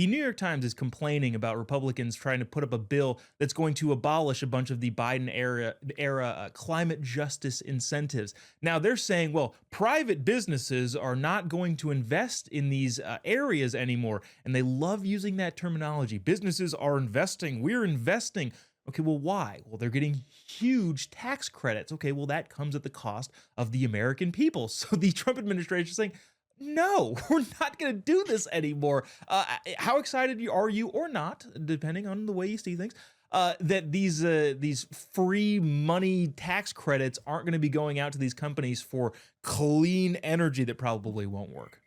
the New York Times is complaining about Republicans trying to put up a bill that's going to abolish a bunch of the Biden era climate justice incentives. Now they're saying, well, private businesses are not going to invest in these areas anymore, and they love using that terminology. Businesses are investing. We're investing. Okay, well, why? Well, they're getting huge tax credits. Okay, well, that comes at the cost of the American people. So the Trump administration is saying, no, we're not going to do this anymore. How excited are you or not, depending on the way you see things, that these free money tax credits aren't going to be going out to these companies for clean energy that probably won't work?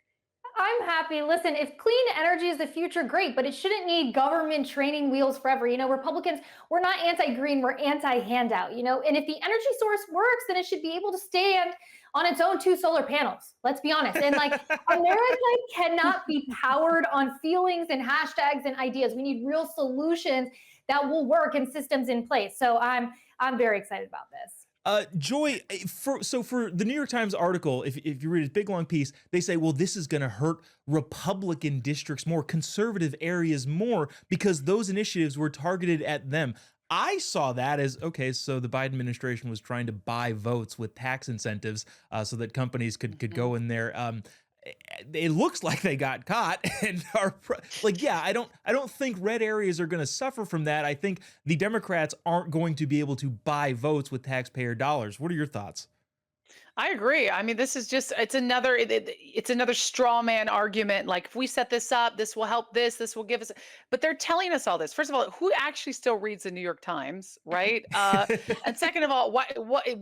I'm happy. Listen, if clean energy is the future, great, but it shouldn't need government training wheels forever. Republicans, we're not anti green, we're anti handout, and if the energy source works, then it should be able to stand on its own two solar panels. Let's be honest. And like, America cannot be powered on feelings and hashtags and ideas. We need real solutions that will work and systems in place. So I'm very excited about this. Joy, for the New York Times article, if you read a big long piece, they say, well, this is going to hurt Republican districts more, conservative areas more, because those initiatives were targeted at them. I saw that as okay, so the Biden administration was trying to buy votes with tax incentives, so that companies could go in there. It looks like they got caught and like, yeah, I don't think red areas are going to suffer from that. I think the Democrats aren't going to be able to buy votes with taxpayer dollars. What are your thoughts? I agree. I mean, this is just it's another straw man argument. Like if we set this up, this will help this will give us, but they're telling us all this. First of all, who actually still reads the New York Times, right? And second of all,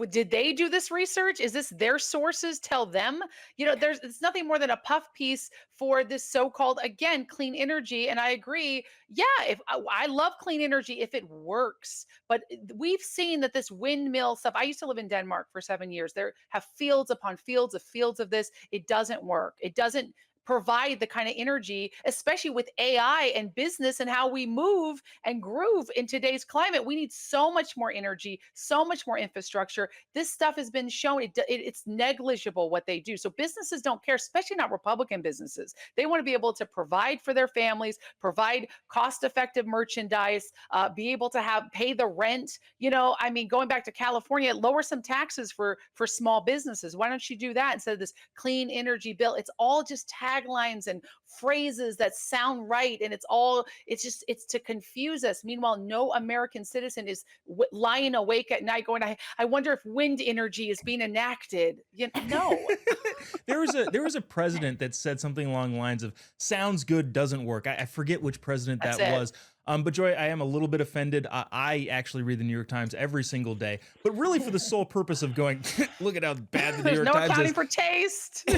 did they do this research? Is this their sources tell them? It's nothing more than a puff piece for this so-called, again, clean energy. And I agree. Yeah, if I love clean energy if it works, but we've seen that this windmill stuff. I used to live in Denmark for 7 years. There have fields upon fields of this. It doesn't work. It doesn't provide the kind of energy, especially with AI and business and how we move and groove in today's climate. We need so much more energy, so much more infrastructure. This stuff has been shown. It's negligible what they do. So businesses don't care, especially not Republican businesses. They want to be able to provide for their families, provide cost-effective merchandise, be able to have pay the rent. I mean, going back to California, lower some taxes for small businesses. Why don't you do that instead of this clean energy bill? It's all just taglines and phrases that sound right, and it's to confuse us. Meanwhile, no American citizen is lying awake at night going, I wonder if wind energy is being enacted. No. There was a president that said something along the lines of "sounds good, doesn't work." I forget which president That's that it. was. But Joy, I am a little bit offended. I actually read the New York Times every single day, but really for the sole purpose of going, look at how bad the New There's York no Times accounting is. for taste.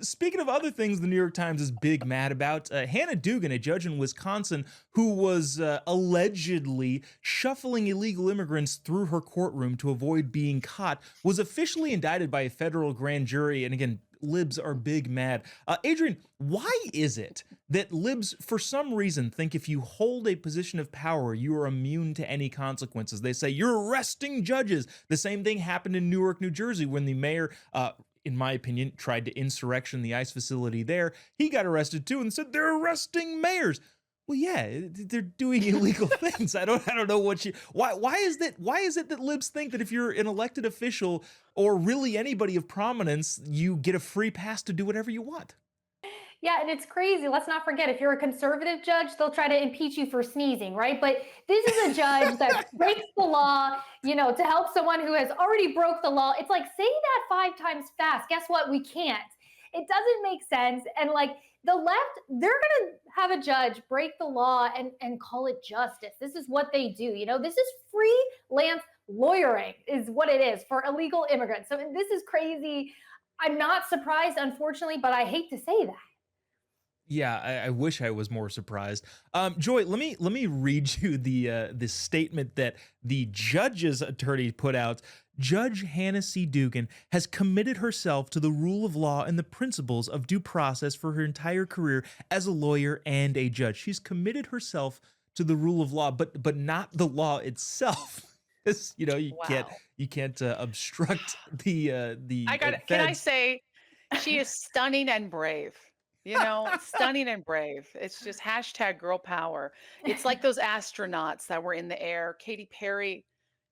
Speaking of other things the New York Times is big mad about, Hannah Dugan, a judge in Wisconsin who was allegedly shuffling illegal immigrants through her courtroom to avoid being caught, was officially indicted by a federal grand jury. And again, libs are big mad. Adrian, why is it that libs, for some reason, think if you hold a position of power, you are immune to any consequences? They say you're arresting judges. The same thing happened in Newark, New Jersey, when the mayor, in my opinion, tried to insurrection the ICE facility there. He got arrested too and said they're arresting mayors. Well, yeah, they're doing illegal things. I don't know why is it that libs think that if you're an elected official or really anybody of prominence, you get a free pass to do whatever you want? Yeah, and it's crazy. Let's not forget, if you're a conservative judge, they'll try to impeach you for sneezing, right? But this is a judge that breaks the law, to help someone who has already broke the law. It's like, say that 5 times fast. Guess what? We can't. It doesn't make sense. And like the left, they're going to have a judge break the law and call it justice. This is what they do. This is freelance lawyering, is what it is for illegal immigrants. So this is crazy. I'm not surprised, unfortunately, but I hate to say that. Yeah, I wish I was more surprised. Joy, let me read you the statement that the judge's attorney put out. Judge Hannah C. Dugan has committed herself to the rule of law and the principles of due process for her entire career as a lawyer and a judge. She's committed herself to the rule of law, but not the law itself. 'Cause, you can't Wow. you can't obstruct the I got it. Can I feds. say she is stunning and brave. Stunning and brave. It's just hashtag girl power. It's like those astronauts that were in the air. Katy Perry,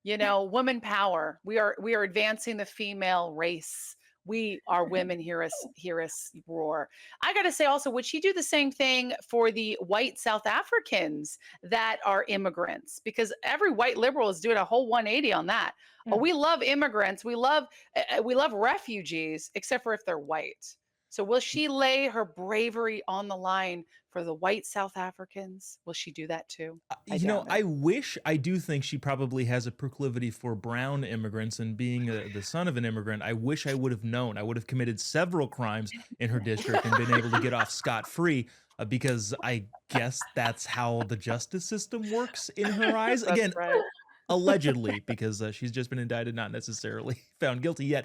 woman power. We are advancing the female race. We are women. Hear us roar. I gotta say also, would she do the same thing for the white South Africans that are immigrants? Because every white liberal is doing a whole 180 on that. Oh, Mm. we love immigrants. We love refugees, except for if they're white. So will she lay her bravery on the line for the white South Africans? Will she do that too? I doubt it. I do think she probably has a proclivity for brown immigrants, and being the son of an immigrant, I wish I would have known. I would have committed several crimes in her district and been able to get off scot-free, because I guess that's how the justice system works in her eyes. That's Again, right. allegedly, because she's just been indicted, not necessarily found guilty yet.